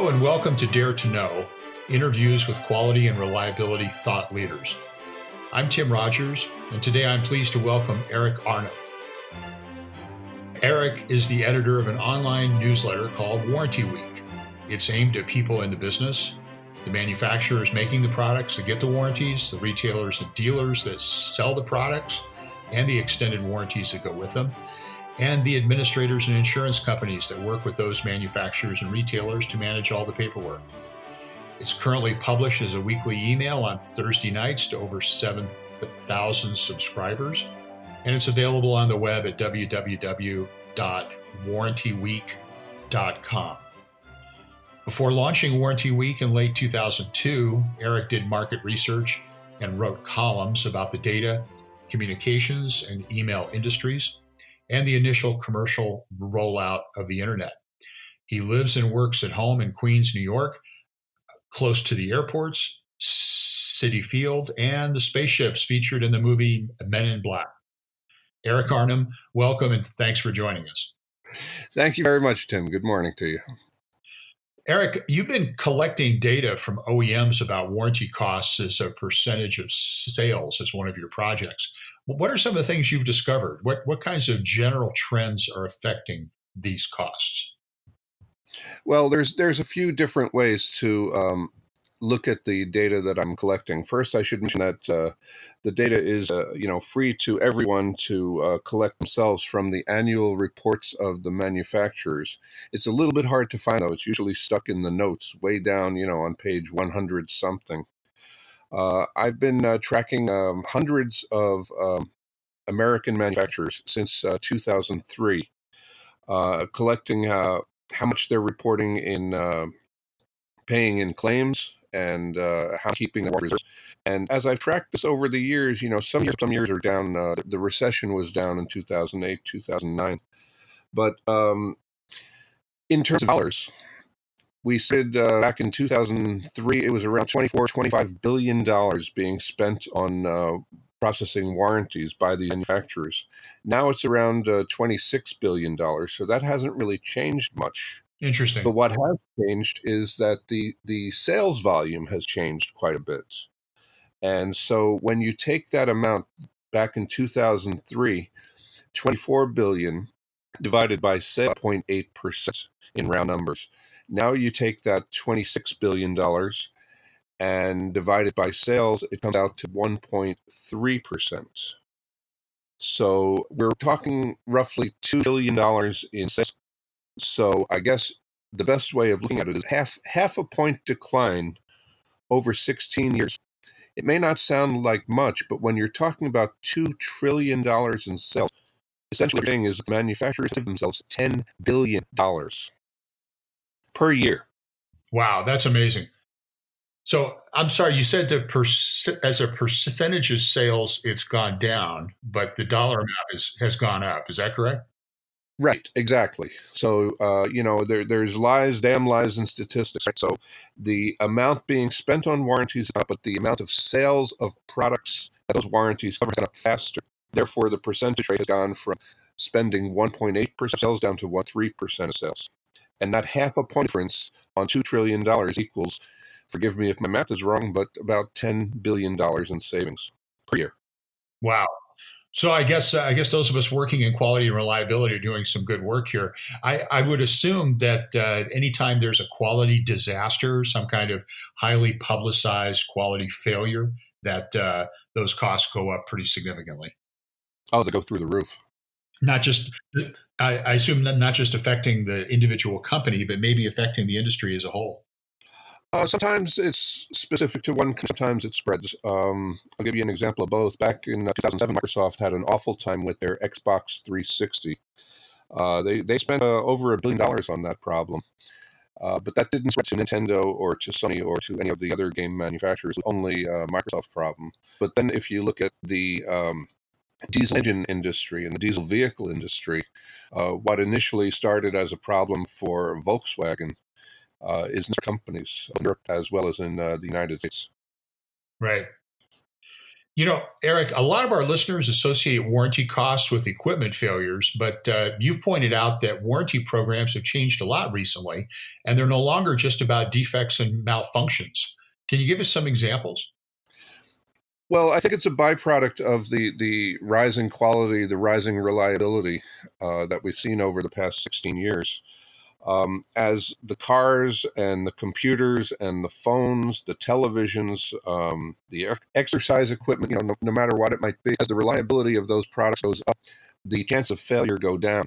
Hello and welcome to Dare to Know, interviews with quality and reliability thought leaders. I'm Tim Rodgers, and today I'm pleased to welcome Eric Arnum. Eric is the editor of an online newsletter called Warranty Week. It's aimed at people in the business, the manufacturers making the products that get the warranties, the retailers and dealers that sell the products, and the extended warranties that go with them, and the administrators and insurance companies that work with those manufacturers and retailers to manage all the paperwork. It's currently published as a weekly email on Thursday nights to over 7,000 subscribers, and it's available on the web at www.warrantyweek.com. Before launching Warranty Week in late 2002, Eric did market research and wrote columns about the data, communications, and email industries, and the initial commercial rollout of the internet. He lives and works at home in Queens, New York, close to the airports, Citi Field, and the spaceships featured in the movie Men in Black. Eric Arnum, welcome and thanks for joining us. Thank you very much, Tim. Good morning to you. Eric, you've been collecting data from OEMs about warranty costs as a percentage of sales as one of your projects. What are some of the things you've discovered? What kinds of general trends are affecting these costs? Well, there's a few different ways to look at the data that I'm collecting. First, I should mention that the data is free to everyone to collect themselves from the annual reports of the manufacturers. It's a little bit hard to find, though. It's usually stuck in the notes way down, on page 100 something. I've been tracking hundreds of American manufacturers since 2003, collecting how much they're reporting in paying in claims and how keeping the reserves. And as I've tracked this over the years, some years are down. The recession was down in 2008, 2009. But in terms of dollars, we said back in 2003, it was around $25 billion being spent on processing warranties by the manufacturers. Now it's around $26 billion. So that hasn't really changed much. Interesting. But what has changed is that the sales volume has changed quite a bit. And so when you take that amount back in 2003, 24 billion divided by sales, 0.8% in round numbers. Now you take that $26 billion and divide it by sales, it comes out to 1.3%. So we're talking roughly $2 billion in sales. So I guess the best way of looking at it is half a point decline over 16 years. It may not sound like much, but when you're talking about $2 trillion in sales, essentially what you're saying is the manufacturers give themselves $10 billion per year. Wow, that's amazing. So I'm sorry, you said that as a percentage of sales, it's gone down, but the dollar amount has gone up. Is that correct? Right, exactly. So, there's lies, damn lies in statistics, right? So the amount being spent on warranties is up, but the amount of sales of products that those warranties cover is up faster. Therefore, the percentage rate has gone from spending 1.8% of sales down to 1.3% of sales. And that half a point difference on $2 trillion equals, forgive me if my math is wrong, but about $10 billion in savings per year. Wow. So I guess those of us working in quality and reliability are doing some good work here. I would assume that anytime there's a quality disaster, some kind of highly publicized quality failure, that those costs go up pretty significantly. Oh, they go through the roof. Not just, I assume not just affecting the individual company, but maybe affecting the industry as a whole. Sometimes it's specific to one, sometimes it spreads. I'll give you an example of both. Back in 2007, Microsoft had an awful time with their Xbox 360. They spent over $1 billion on that problem. But that didn't spread to Nintendo or to Sony or to any of the other game manufacturers. It was only a Microsoft problem. But then if you look at the diesel engine industry and the diesel vehicle industry, what initially started as a problem for Volkswagen is in companies in Europe as well as in the United States. Right. Eric, a lot of our listeners associate warranty costs with equipment failures, but you've pointed out that warranty programs have changed a lot recently, and they're no longer just about defects and malfunctions. Can you give us some examples? Well, I think it's a byproduct of the rising quality, the rising reliability that we've seen over the past 16 years. As the cars and the computers and the phones, the televisions, the exercise equipment, no matter what it might be, as the reliability of those products goes up, the chance of failure go down.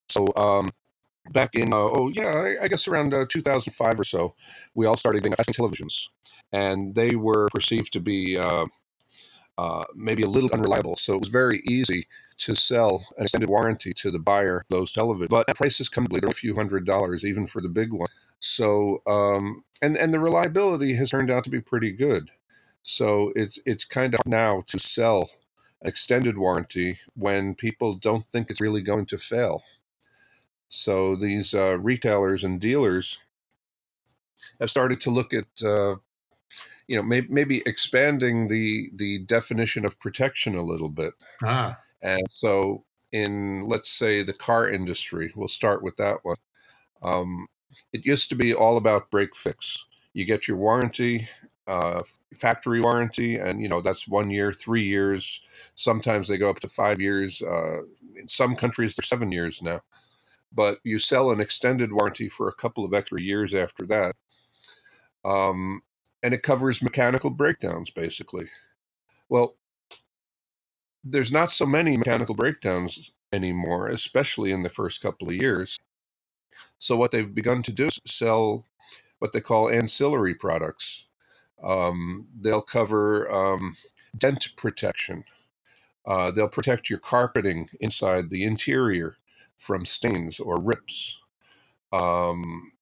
So back in, I guess around 2005 or so, we all started getting televisions, and they were perceived to be maybe a little unreliable. So it was very easy to sell an extended warranty to the buyer those televisions. But prices come later, a few $100s, even for the big one. So and the reliability has turned out to be pretty good. So it's kind of hard now to sell an extended warranty when people don't think it's really going to fail. So these retailers and dealers have started to look at maybe expanding the definition of protection a little bit. Ah, And so in, let's say, the car industry, we'll start with that one. Um, it used to be all about break fix. You get your warranty, factory warranty, and that's 1 year, 3 years. Sometimes they go up to 5 years. In some countries, they're 7 years now. But you sell an extended warranty for a couple of extra years after that. And it covers mechanical breakdowns, basically. Well, there's not so many mechanical breakdowns anymore, especially in the first couple of years. So what they've begun to do is sell what they call ancillary products. They'll cover dent protection. They'll protect your carpeting inside the interior from stains or rips. Um,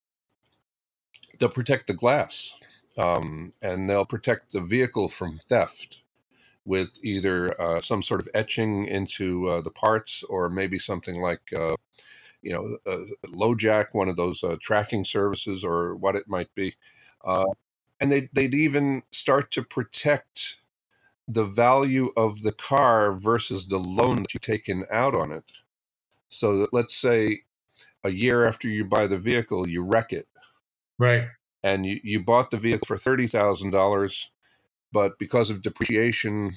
they'll protect the glass, and they'll protect the vehicle from theft with either some sort of etching into the parts, or maybe something like LoJack, one of those tracking services, or what it might be. Uh, and they'd even start to protect the value of the car versus the loan that you've taken out on it. So that, let's say, a year after you buy the vehicle, you wreck it. right. And you bought the vehicle for $30,000, but because of depreciation,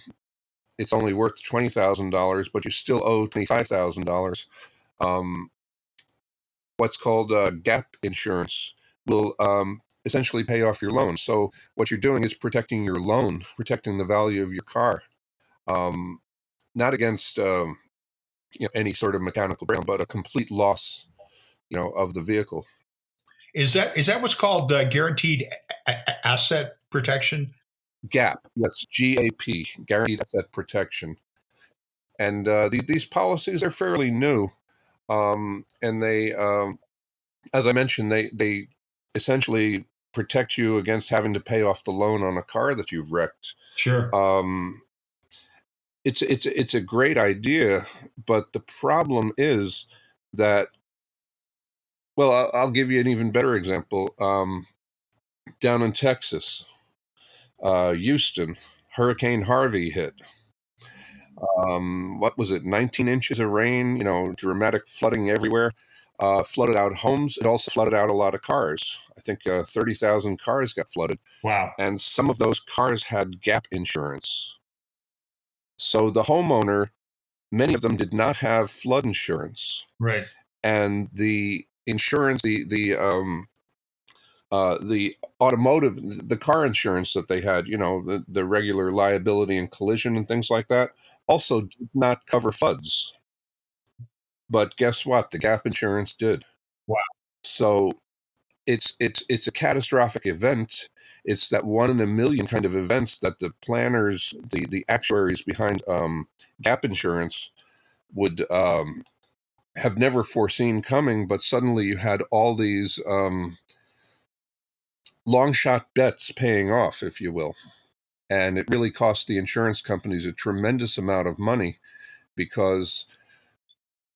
it's only worth $20,000, but you still owe $25,000. What's called gap insurance will essentially pay off your loan. So what you're doing is protecting your loan, protecting the value of your car, not against any sort of mechanical breakdown, but a complete loss, of the vehicle. Is that what's called guaranteed asset protection? GAP, yes, GAP, Guaranteed Asset Protection. And these policies are fairly new, and they, as I mentioned, they essentially protect you against having to pay off the loan on a car that you've wrecked. Sure. It's a great idea, but the problem is that, well, I'll give you an even better example. Down in Texas, Houston, Hurricane Harvey hit. What was it, 19 inches of rain, dramatic flooding everywhere, flooded out homes. It also flooded out a lot of cars. I think 30,000 cars got flooded. Wow. And some of those cars had gap insurance. So the homeowner, many of them did not have flood insurance. Right. And the insurance, the automotive, the car insurance that they had, the regular liability and collision and things like that, also did not cover floods. But guess what? The gap insurance did. Wow. So it's a catastrophic event. It's that 1 in a million kind of events that the planners, the actuaries behind gap insurance would have never foreseen coming. But suddenly you had all these long shot bets paying off, if you will. And it really cost the insurance companies a tremendous amount of money, because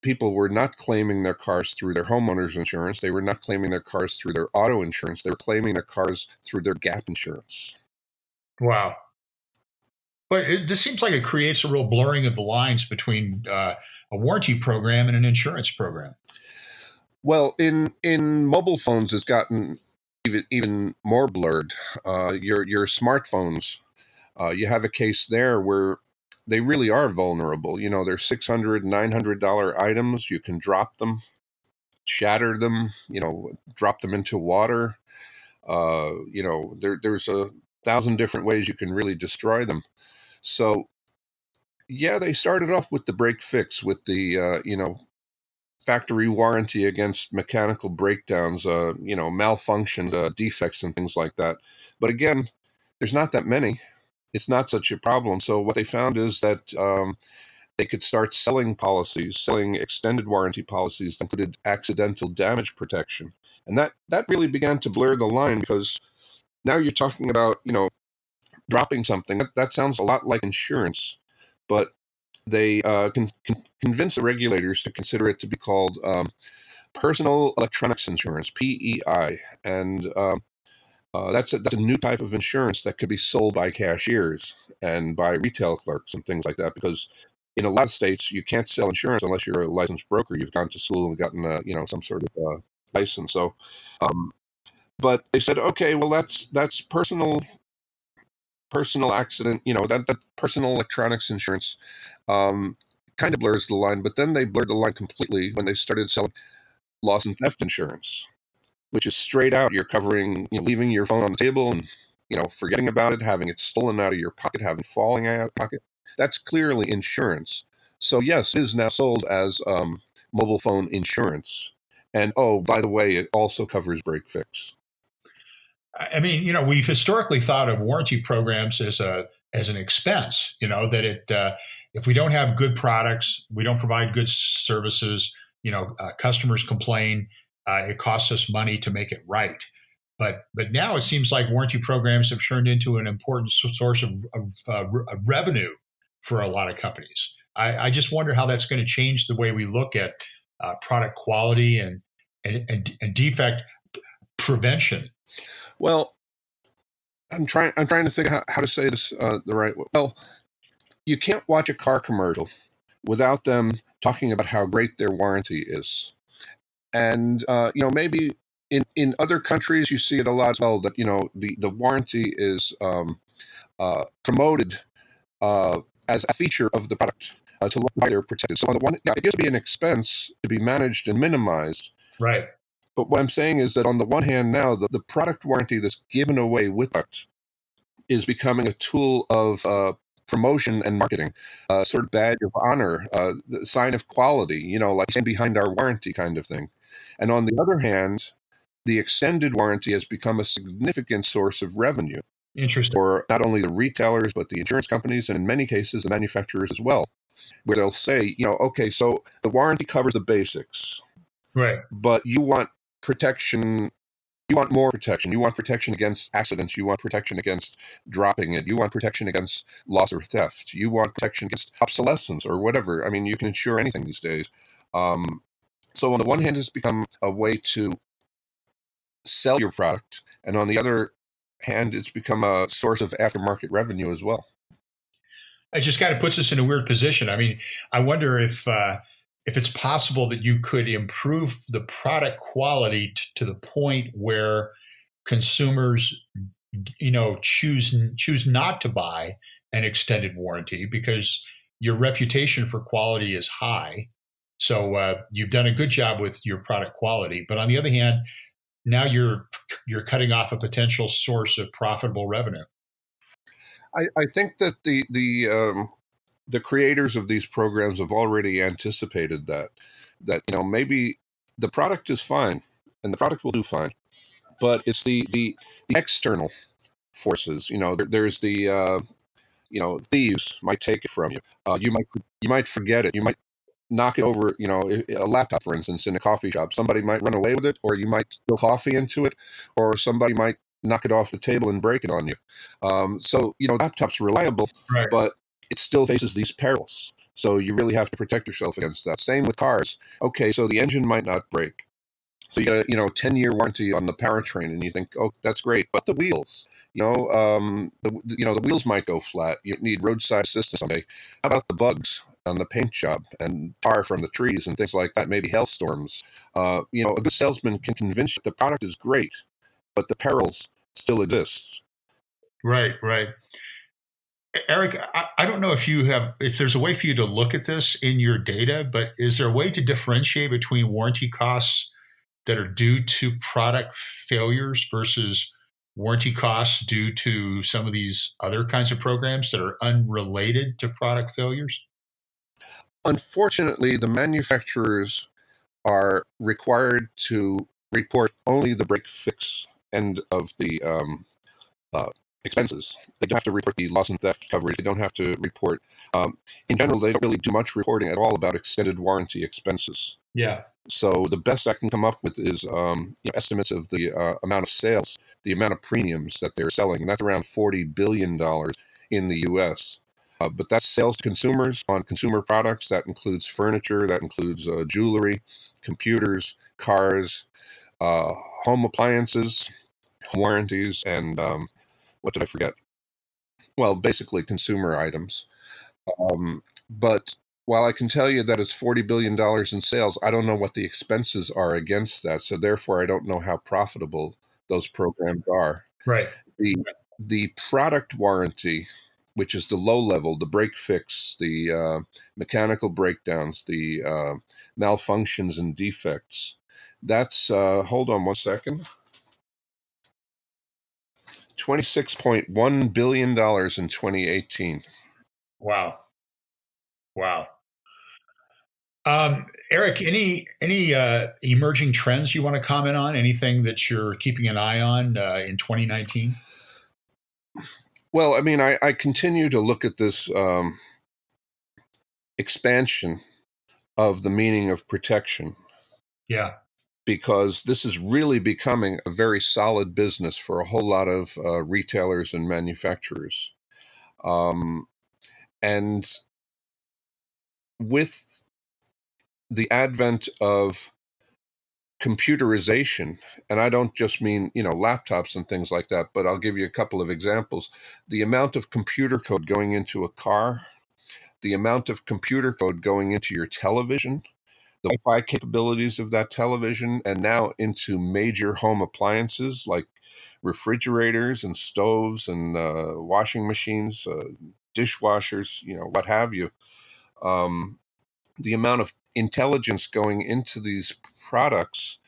people were not claiming their cars through their homeowners insurance. They were not claiming their cars through their auto insurance. They were claiming their cars through their gap insurance. Wow. But this seems like it creates a real blurring of the lines between a warranty program and an insurance program. Well, in mobile phones, it's gotten even more blurred. Your smartphones, you have a case there where they really are vulnerable. They're $600, $900 items. You can drop them, shatter them, drop them into water. There's a thousand different ways you can really destroy them. So yeah, they started off with the break fix, with the factory warranty against mechanical breakdowns, malfunctions, defects, and things like that. But again, there's not that many. It's not such a problem. So what they found is that they could start selling policies, selling extended warranty policies that included accidental damage protection, and that really began to blur the line, because now you're talking about dropping something that sounds a lot like insurance, but they can convince the regulators to consider it to be called personal electronics insurance, PEI, and that's a new type of insurance that could be sold by cashiers and by retail clerks and things like that. Because in a lot of states, you can't sell insurance unless you're a licensed broker. You've gone to school and gotten some sort of license. So, but they said, okay, well that's personal accident, that personal electronics insurance kind of blurs the line. But then they blurred the line completely when they started selling loss and theft insurance, which is straight out. You're covering, leaving your phone on the table and, forgetting about it, having it stolen out of your pocket, having it falling out of your pocket. That's clearly insurance. So yes, it is now sold as mobile phone insurance. And oh, by the way, it also covers break fix. I mean, we've historically thought of warranty programs as an expense. That if we don't have good products, we don't provide good services. Customers complain. It costs us money to make it right. But now it seems like warranty programs have turned into an important source of revenue for a lot of companies. I just wonder how that's going to change the way we look at product quality and defect prevention. Well, I'm trying to think how to say this the right way. Well, you can't watch a car commercial without them talking about how great their warranty is. And maybe in other countries you see it a lot as well, that the warranty is promoted as a feature of the product to look like they're protected. So on the one, yeah, it used to be an expense to be managed and minimized. Right. But what I'm saying is that on the one hand, now the product warranty that's given away with that is becoming a tool of promotion and marketing, sort of badge of honor, sign of quality, like stand behind our warranty kind of thing. And on the other hand, the extended warranty has become a significant source of revenue. Interesting. For not only the retailers, but the insurance companies, and in many cases, the manufacturers as well, where they'll say, okay, so the warranty covers the basics, right, but you want protection. You want more protection. You want protection against accidents. You want protection against dropping it. You want protection against loss or theft. You want protection against obsolescence or whatever. I mean, you can insure anything these days. So on the one hand, it's become a way to sell your product, and on the other hand, it's become a source of aftermarket revenue as well. It just kind of puts us in a weird position. I mean, I wonder if it's possible that you could improve the product quality to the point where consumers, choose not to buy an extended warranty because your reputation for quality is high. So you've done a good job with your product quality, but on the other hand, now you're cutting off a potential source of profitable revenue. I think that the creators of these programs have already anticipated that maybe the product is fine and the product will do fine, but it's the external forces. There's the thieves might take it from you. You might forget it. You might knock it over. A laptop, for instance, in a coffee shop. Somebody might run away with it, or you might spill coffee into it, or somebody might knock it off the table and break it on you. So laptop's reliable, Right. but it still faces these perils. So you really have to protect yourself against that. Same with cars. Okay, so the engine might not break. So you get a 10-year warranty on the powertrain, and you think, oh, that's great, but the wheels, the wheels might go flat. You need roadside assistance someday. How about the bugs on the paint job and tar from the trees and things like that? Maybe hailstorms. A good salesman can convince you the product is great, but the perils still exist. Right, right. Eric, I don't know if there's a way for you to look at this in your data, but is there a way to differentiate between warranty costs that are due to product failures versus warranty costs due to some of these other kinds of programs that are unrelated to product failures? Unfortunately, the manufacturers are required to report only the break fix end of the uh, expenses. They don't have to report the loss and theft coverage. They don't have to report. In general, they don't really do much reporting at all about extended warranty expenses. Yeah. So the best I can come up with is estimates of the amount of sales, the amount of premiums that they're selling, and that's around $40 billion in the U.S. But that's sales to consumers on consumer products. That includes furniture, that includes jewelry, computers, cars, home appliances, warranties, and what did I forget? Well, basically consumer items. But while I can tell you that it's $40 billion in sales, I don't know what the expenses are against that. So therefore, I don't know how profitable those programs are. Right. The product warranty, which is the low level, the break fix, the mechanical breakdowns, the malfunctions and defects, that's, hold on one second, $26.1 billion in 2018. Wow. Wow. Eric, any emerging trends you want to comment on? Anything that you're keeping an eye on in 2019? Well, I mean, I continue to look at this expansion of the meaning of protection. Yeah. Because this is really becoming a very solid business for a whole lot of retailers and manufacturers. And with the advent of computerization, and I don't just mean, laptops and things like that, but I'll give you a couple of examples. The amount of computer code going into a car, the amount of computer code going into your television, the Wi-Fi capabilities of that television, and now into major home appliances like refrigerators and stoves and washing machines, dishwashers, what have you. The amount of intelligence going into these products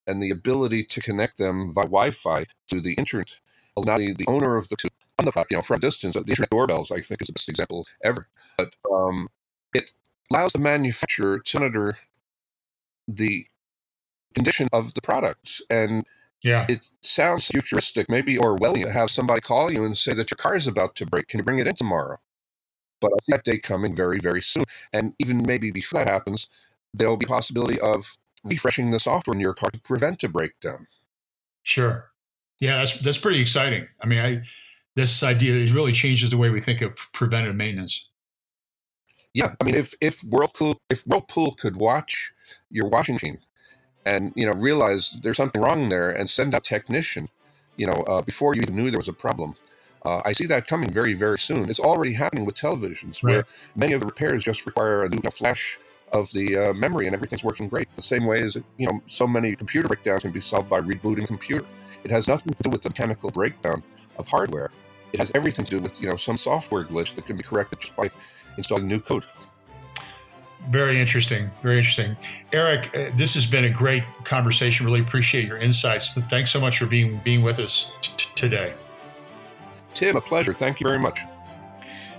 and the ability to connect them via Wi-Fi to the internet. Now the owner of the two on the platform, from a distance, the internet doorbells, I think, is the best example ever. But it allows the manufacturer to monitor the condition of the products. And Yeah. it sounds futuristic, maybe Orwellian, to have somebody call you and say that your car is about to break. Can you bring it in tomorrow? But I see that day coming very, very soon. And even maybe before that happens, there'll be a possibility of refreshing the software in your car to prevent a breakdown. Sure. Yeah, that's pretty exciting. I mean, this idea really changes the way we think of preventive maintenance. Yeah, I mean, if Whirlpool could watch your washing machine and realize there's something wrong there and send out a technician, before you even knew there was a problem. I see that coming very, very soon. It's already happening with televisions, Right. where many of the repairs just require a new flash of the memory, and everything's working great. The same way as so many computer breakdowns can be solved by rebooting a computer. It has nothing to do with the mechanical breakdown of hardware. It has everything to do with some software glitch that can be corrected just by installing new code. Very interesting. Very interesting. Eric, this has been a great conversation. Really appreciate your insights. Thanks so much for being with us today. Tim, a pleasure. Thank you very much.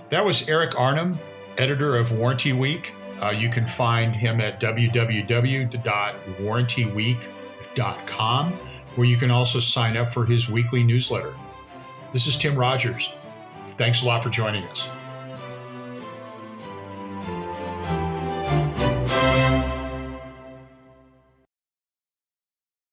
That was Eric Arnum, editor of Warranty Week. You can find him at www.warrantyweek.com, where you can also sign up for his weekly newsletter. This is Tim Rodgers. Thanks a lot for joining us.